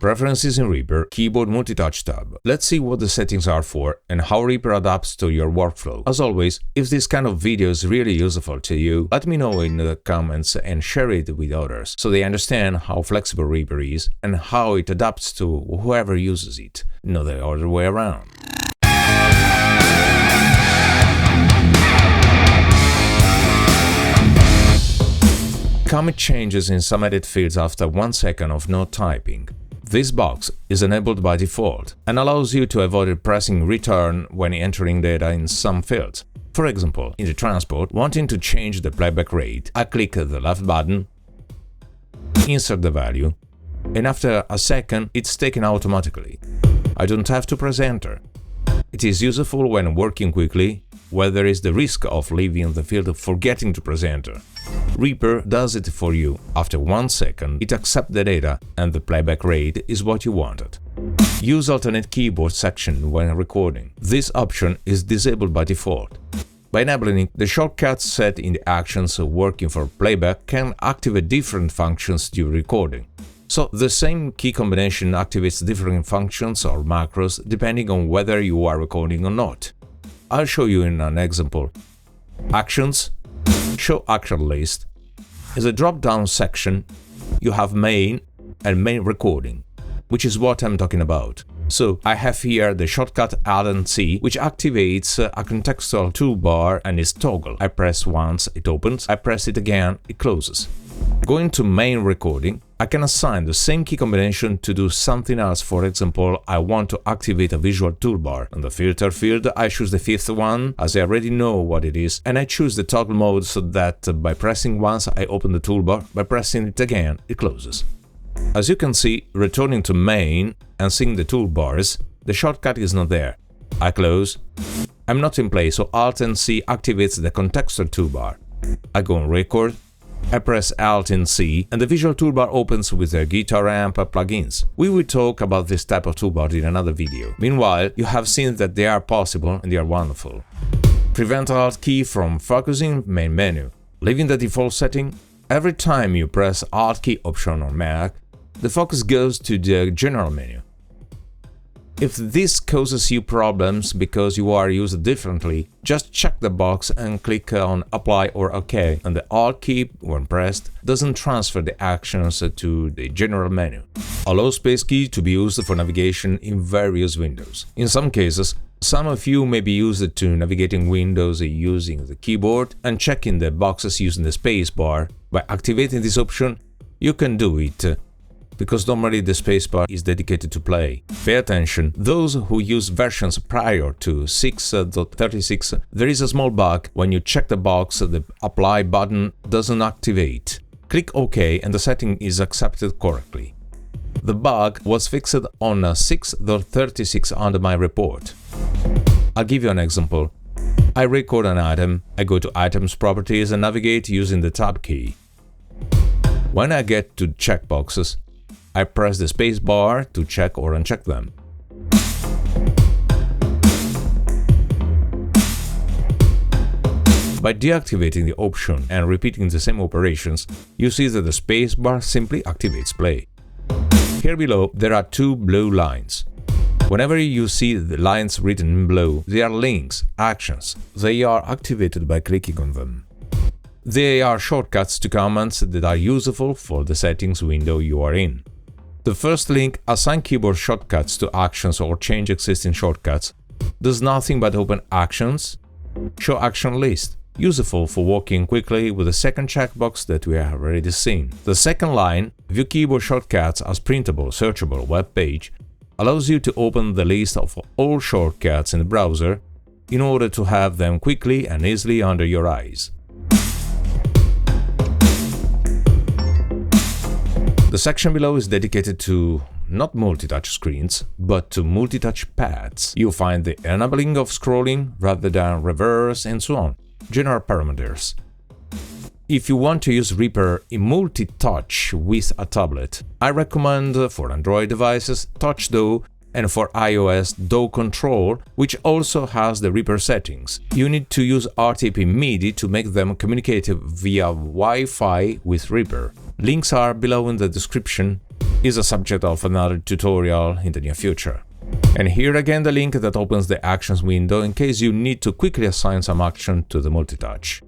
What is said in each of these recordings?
Preferences in 𝐕𝐵R Keyboard Multitouch tab. Let's see what the settings are for and how 𝐕𝐵R adapts to your workflow. As always, if this kind of video is really useful to you, let me know in the comments and share it with others so they understand how flexible 𝐕𝐵R is and how it adapts to whoever uses it, not the other way around. Commit changes in some edit fields after 1 second of no typing. This box is enabled by default and allows you to avoid pressing return when entering data in some fields. For example, in the transport, wanting to change the playback rate, I click the left button, insert the value, and after a second it's taken automatically. I don't have to press enter. It is useful when working quickly, where there is the risk of leaving the field forgetting to press enter. 𝐕𝐵R does it for you. After 1 second, it accepts the data and the playback rate is what you wanted. Use alternate keyboard section when recording. This option is disabled by default. By enabling it, the shortcuts set in the actions working for playback can activate different functions during recording. So the same key combination activates different functions or macros depending on whether you are recording or not. I'll show you in an example. Actions, Show Action List. In the drop-down section, you have Main and Main Recording, which is what I'm talking about. So I have here the shortcut Alt+C, which activates a contextual toolbar and is toggle. I press once, it opens, I press it again, it closes. Going to Main Recording, I can assign the same key combination to do something else. For example, I want to activate a visual toolbar. In the filter field, I choose the 5th one, as I already know what it is, and I choose the toggle mode so that by pressing once I open the toolbar, by pressing it again, it closes. As you can see, returning to Main and seeing the toolbars, the shortcut is not there. I close. I'm not in place, so Alt+C activates the contextual toolbar. I go on Record. I press Alt+C and the visual toolbar opens with the guitar amp plugins. We will talk about this type of toolbar in another video. Meanwhile, you have seen that they are possible and they are wonderful. Prevent Alt key from focusing main menu. Leaving the default setting, every time you press Alt key option on Mac, the focus goes to the general menu. If this causes you problems because you are used differently, just check the box and click on Apply or OK, and the Alt key, when pressed, doesn't transfer the actions to the general menu. Allow space key to be used for navigation in various windows. In some cases, some of you may be used to navigating windows using the keyboard and checking the boxes using the space bar. By activating this option, you can do it, because normally the spacebar is dedicated to play. Pay attention, those who use versions prior to 6.36, there is a small bug. When you check the box, the Apply button doesn't activate. Click OK and the setting is accepted correctly. The bug was fixed on 6.36 under my report. I'll give you an example. I record an item, I go to Items Properties and navigate using the Tab key. When I get to checkboxes, I press the space bar to check or uncheck them. By deactivating the option and repeating the same operations, you see that the space bar simply activates play. Here below, there are 2 blue lines. Whenever you see the lines written in blue, they are links, actions. They are activated by clicking on them. They are shortcuts to commands that are useful for the settings window you are in. The first link, Assign keyboard shortcuts to actions or change existing shortcuts, does nothing but open Actions, Show Action List, useful for working quickly with the second checkbox that we have already seen. The second line, View keyboard shortcuts as printable, searchable web page, allows you to open the list of all shortcuts in the browser in order to have them quickly and easily under your eyes. The section below is dedicated to not multi-touch screens, but to multi-touch pads. You'll find the enabling of scrolling rather than reverse and so on, general parameters. If you want to use 𝐕𝐵R in multi-touch with a tablet, I recommend for Android devices TouchDo and for iOS DO Control, which also has the 𝐕𝐵R settings. You need to use RTP MIDI to make them communicate via Wi-Fi with 𝐕𝐵R. Links are below in the description, is a subject of another tutorial in the near future. And here again the link that opens the Actions window in case you need to quickly assign some action to the Multitouch.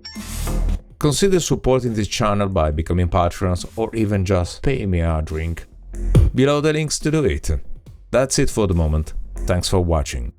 Consider supporting this channel by becoming patrons or even just pay me a drink. Below the links to do it. That's it for the moment. Thanks for watching.